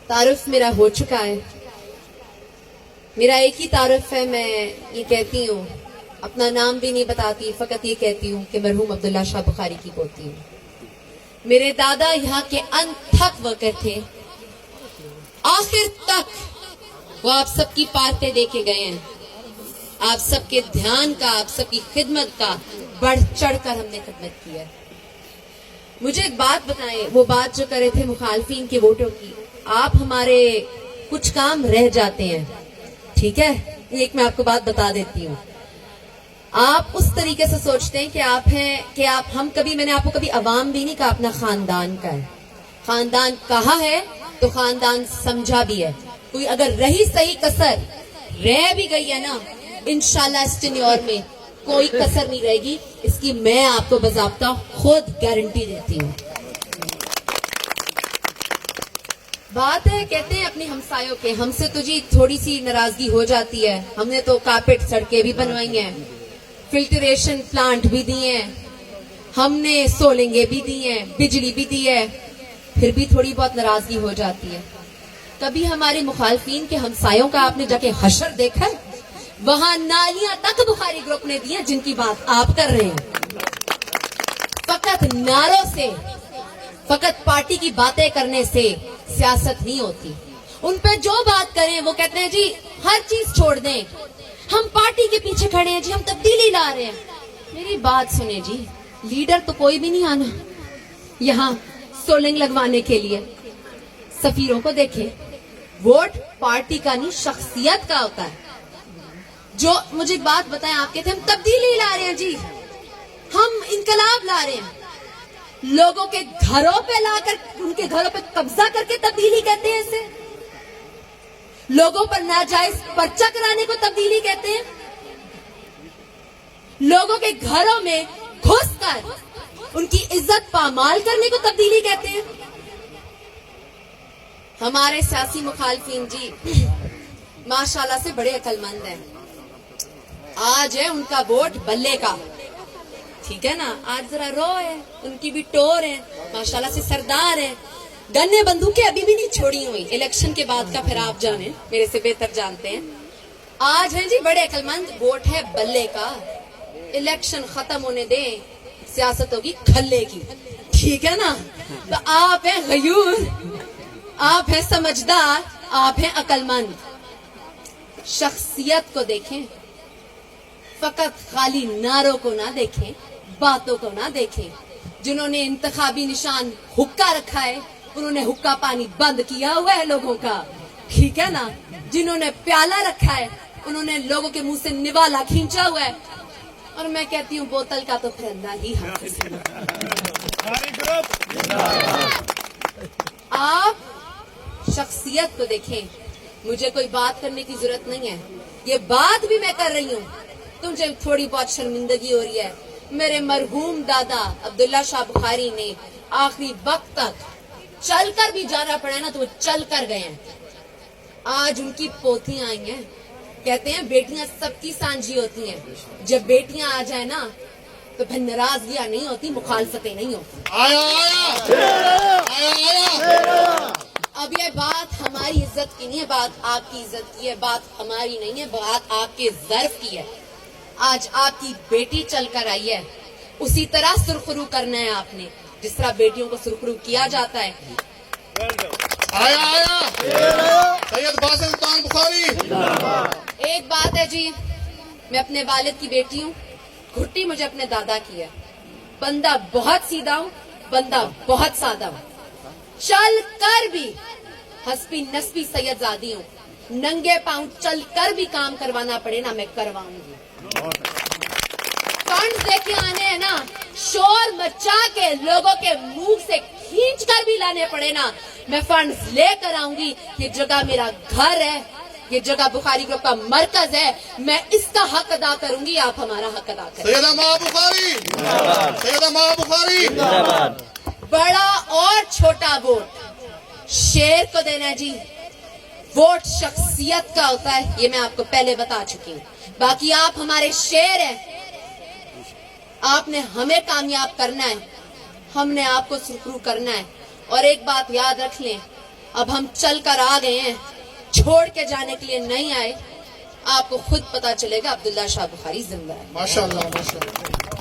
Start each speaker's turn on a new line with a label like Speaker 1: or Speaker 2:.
Speaker 1: तारुफ मेरा हो चुका है। मेरा एक ही तारुफ है, मैं ये कहती हूँ, अपना नाम भी नहीं बताती, फकत ये कहती हूँ कि मरहूम अब्दुल्ला शाह बुखारी की पोती हूँ। मेरे दादा यहाँ के अनथक वर्कर थे, आखिर तक वो आप सबकी पार्टे दे के गए हैं। आप सबके ध्यान का, आप सबकी खिदमत का बढ़ चढ़ कर हमने खिदमत की है। मुझे एक बात बताएं, वो बात जो करे थे मुखालफीन के वोटों की, आप हमारे कुछ काम रह जाते हैं, ठीक है, एक मैं आपको बात बता देती हूँ। आप उस तरीके से सोचते हैं कि आप हैं कि आप हम कभी, मैंने आपको कभी अवाम भी नहीं कहा, अपना खानदान का है। खानदान कहा है तो खानदान समझा भी है। कोई अगर रही सही कसर रह भी गई है ना, इंशाल्लाह इस टेन्योर में कोई कसर नहीं रहेगी, इसकी मैं आपको बजाब्ता खुद गारंटी देती हूँ। बात है, कहते हैं अपने हमसायों के, हमसे तो जी थोड़ी सी नाराजगी हो जाती है। हमने तो कारपेट सड़कें भी बनवाई हैं, फिल्टरेशन प्लांट भी दिए हैं, हमने सोलेंगे भी दी हैं, बिजली भी दी है, फिर भी थोड़ी बहुत नाराजगी हो जाती है। कभी हमारे मुखालफीन के हमसायों का आपने जाके हशर देखा है? वहां नालियां तक बुखारी ग्रुप ने दी हैं, जिनकी बात आप कर रहे हैं। फकत नारों से, फकत पार्टी की बातें करने से सियासत नहीं होती। उन पे जो बात करें वो कहते हैं जी हर चीज छोड़ दें, हम पार्टी के पीछे खड़े हैं जी, हम तब्दीली ला रहे हैं। मेरी बात सुने जी, लीडर तो कोई भी नहीं आना यहाँ सोलिंग लगवाने के लिए। सफीरों को देखें, वोट पार्टी का नहीं शख्सियत का होता है। जो मुझे एक बात बताएं, आप कहते हैं हम तब्दीली ला रहे हैं जी, हम इनकलाब ला रहे हैं। लोगों के घरों पे लाकर, उनके घरों पे कब्जा करके तब्दीली कहते हैं इसे। लोगों पर नाजायज पर्चा कराने को तब्दीली कहते हैं। लोगों के घरों में घुसकर उनकी इज्जत पामाल करने को तब्दीली कहते हैं। हमारे सियासी मुखालफीन जी माशाल्लाह से बड़े अक्लमंद हैं। आज है उनका वोट बल्ले का, ठीक है ना, आज जरा रो है, उनकी भी टोर है, माशाल्लाह से सरदार है। गन्ने बंदूकें अभी भी नहीं छोड़ी हुई, इलेक्शन के बाद का फिर आप जाने, मेरे से बेहतर जानते हैं। आज है जी बड़े अक्लमंद, वोट है बल्ले का। इलेक्शन खत्म होने दें, सियासत होगी खल्ले की, ठीक है ना। तो आप हैं गयूर, आप हैं समझदार, आप हैं अक्लमंद। शख्सियत को देखें, फकत खाली नारों को ना देखें, बातों को ना देखें। जिन्होंने इंतखाबी निशान हुक्का रखा है, उन्होंने हुक्का पानी बंद किया हुआ है लोगों का, ठीक है ना। जिन्होंने प्याला रखा है, उन्होंने लोगों के मुंह से निवाला खींचा हुआ है। और मैं कहती हूँ बोतल का तो फंदा ही हाथ से। आप शख्सियत को देखें, मुझे कोई बात करने की जरूरत नहीं है, ये बात भी मैं कर रही हूँ तो मुझे थोड़ी बहुत शर्मिंदगी हो रही है। मेरे मरहूम दादा अब्दुल्ला शाह बुखारी ने आखिरी वक्त तक चल कर भी जाना पड़ा ना, तो वो चल कर गए हैं। आज उनकी पोतियां आई हैं, कहते हैं बेटियां सबकी सांझी होती हैं, जब बेटियां आ जाए ना तो फिर नाराजगियां नहीं होती, मुखालफतें नहीं होती। अब ये बात हमारी इज्जत की नहीं है, बात आपकी इज्जत की है, बात हमारी नहीं है, बात आपके ज़र्फ की है। आज आपकी बेटी चल कर आई है, उसी तरह सुरखरू करना है आपने, जिस तरह बेटियों को सुरखरू किया जाता है।
Speaker 2: सैयद बासिल सुल्तान बुखारी।
Speaker 1: एक बात है जी, मैं अपने वालिद की बेटी हूँ, घुट्टी मुझे अपने दादा की है। बंदा बहुत सीधा हूँ, बंदा बहुत सादा हूँ, चल कर भी हस्बी नस्बी सैयदजादी हूँ। नंगे पांव चल कर भी काम करवाना पड़े ना, मैं करवाऊंगी। फंड देके आने हैं ना, शोर मचा के लोगों के मुंह से खींच कर भी लाने पड़े ना, मैं फंड लेकर आऊंगी। ये जगह मेरा घर है, ये जगह बुखारी ग्रुप का मरकज है, मैं इसका हक अदा करूंगी, आप हमारा हक अदा करें।
Speaker 2: सैयदा माँ बुखारी, सैयदा माँ बुखारी।
Speaker 1: बड़ा और छोटा वोट शेर को देना है जी, वोट शख्सियत का होता है, ये मैं आपको पहले बता चुकी हूँ। बाकी आप हमारे शेर हैं, आपने हमें कामयाब करना है, हमने आपको सुरखरू करना है। और एक बात याद रख लें, اب ہم چل کر آ گئے ہیں, چھوڑ کے جانے کے لیے نہیں آئے. آپ کو خود پتا چلے گا عبداللہ شاہ بخاری زندہ ہے.
Speaker 2: ماشاءاللہ ماشاءاللہ.